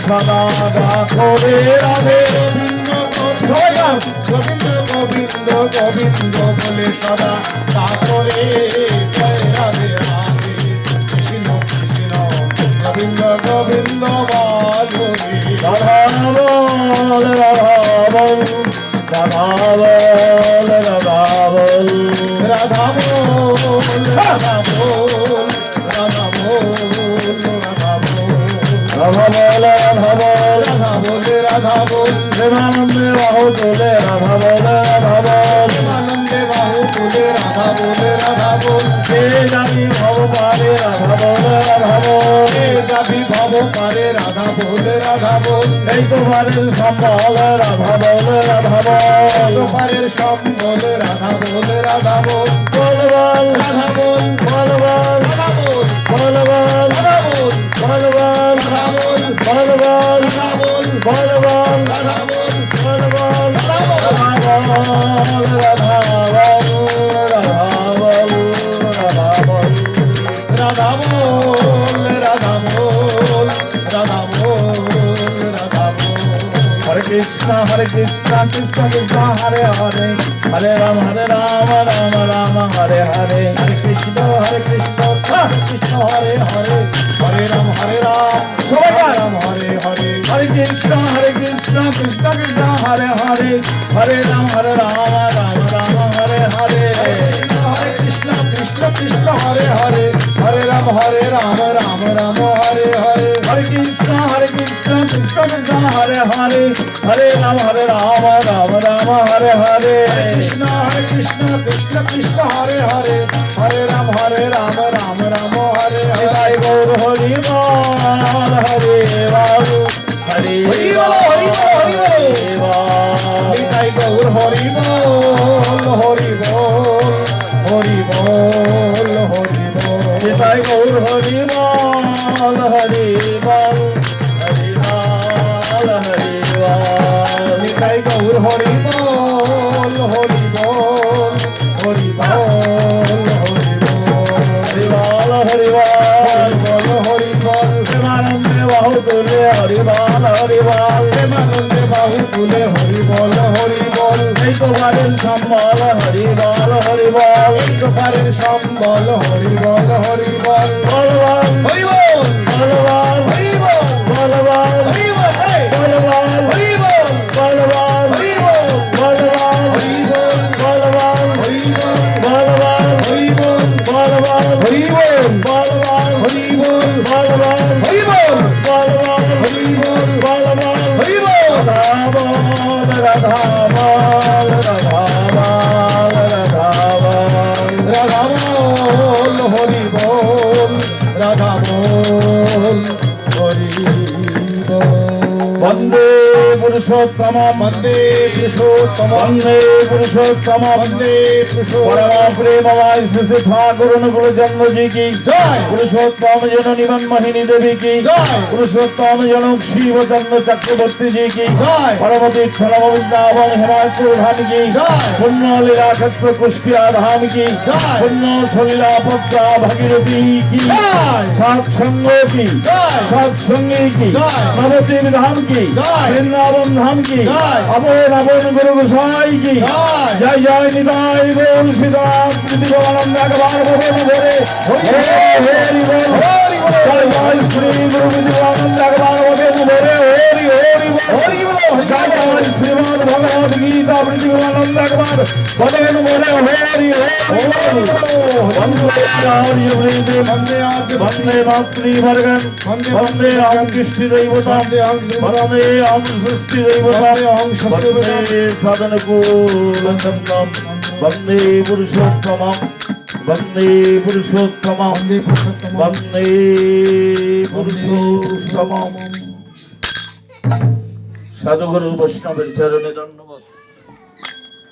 সদা ডাকো রে রাধে গোবিন্দ গোবিন্দ গোবিন্দ বলে সদা ডাকো রে জয় রাধে রাধে কৃষ্ণ কৃষ্ণ গোবিন্দ গোবিন্দ বলো রে রাধা বল রাধা বল রাধা বল রাধা বল রাধা বল রাধা বল রাধা বল রাধা বল রাধা বল রাধা বল রাধা বলে রাধা বল প্রেমানন্দে বাহু তোলে রাধা বল রাধা বল আনন্দে বাহু তুলে রাধা বলে রাধা বল কে জানি ভব পারে রাধা বল রাধা বল এ যাবি ভব পারে রাধা বলে রাধা বল এই তোমারের সম্বল রাধা বল রাধা বল তোমারের সম্বল রাধা বলে রাধা বল বল বল রাধা বল বল বল রাধা বল বল বল রাধা বল বল বল রাধা বল বল বল রাধা বল বল বল রাধা বল বল বল রাধা বল রাধা বল রাধা বল রাধা বল রাধা বল রাধা বল রাধা বল রাধা বল রাধা বল হরে কৃষ্ণ কৃষ্ণ কৃষ্ণ হরে হরে হরে রাম রাম রাম হরে হরে হরে কৃষ্ণ কৃষ্ণ হরে হরে হরে রাম সবাই বল। রাম হরে হরে হরে কৃষ্ণ কৃষ্ণ কৃষ্ণ হরে হরে হরে রাম রাম হরে হরে হরে কৃষ্ণ কৃষ্ণ কৃষ্ণ হরে হরে হরে রাম রাম রাম হরে হরে হরে কৃষ্ণ কৃষ্ণ কৃষ্ণ হরে হরে হরে রাম রাম হরে হরে কৃষ্ণ কৃষ্ণ কৃষ্ণ হরে হরে হরে রাম রাম রাম হরে হরে জয় গৌর হরি বল হরে বল হরে হরি বল, হরি বল, হরি বল। নিতাই গৌর হরি বল হরি বল হরি বল হরি বল জয় গৌর হরি বল হরে বল হরে বল হরে বল নিতাই গৌর হরি বল হরি বল হরি বল হরি বল হরি বল হরি বল হরি বল হরি বল প্রেমানন্দে বাহু তোলে হরি বল হরি বল প্রেমানন্দে বাহু তুলে হরি বল হরি বল এই তোমারের সম্বল হরি বল হরি বল এই গোপালের সম্বল হরি বল হরি বল বল বল হরি বল বল বল হরি বল বল বল হরি বল হরে বল বল হরি বল বল বল হরি বল বল বল হরি বল বল বল হরি বল বল বল হরি বল বল বল হরি বল বল বল হরি বল বল বল হরি বল বল বল হরি বল বল বল হরি বল রাধা বল রাধা বল রাধা বল রাধা বল রাধা বল হরি বল রাধা বল হরি বল বন্দে পুরুষোত্তম বন্দে পুরুষোত্তম বন্দে পুরুষোত্তম বন্দে পুরুষোত্তম परम प्रेममय श्री ठाकुर अनुकूल जन्म जी की জয় पुरुषोत्तम जन निमन मोहिनी देवी की জয় पुरुषोत्तम जन शिव चंद्र चक्रवर्ती जी की জয় परम तीर्थम वृंदावन हिमाचल धाम की জয় पुण्य लीला क्षेत्र कुष्टिया धाम की जय। पुण्य सलीला पद्मा भगीरथी की जय। सत्संगों की জয় सत्संगी की जय। नवद्वीप धाम की जय। वृंदावन धाम की जय। अभय नवन गुरु गोसाई की জয় जय जय निताय बोल सीताराम कृति गोवानंद अखबार बोले बोले हरि बोल হরি বল जय जय श्री गुरु कृति गोवानंद अखबार बोले बोले हरि हरि बोल হরি বল जय जय श्रीमद् भगवद गीता कृति गोवानंद अखबार बोले बोले हरि हरि वंदे आर्य वृंदे বন্দে আর্য वंदे मातृवर्गं वंदे अहं कृष्ण दैवतां वंदे अहं सृष्टि दैवतां বন্দে অহং সস্তে वंदे सदनकूलचन्द्रं वंदे पुरुषोत्तमं वंदे पुरुषोत्तमं বন্দে পুরুষোত্তম वंदे पुरुषोत्तमं साधुगुरु वैष्णवेर चरणे धन्यवाद।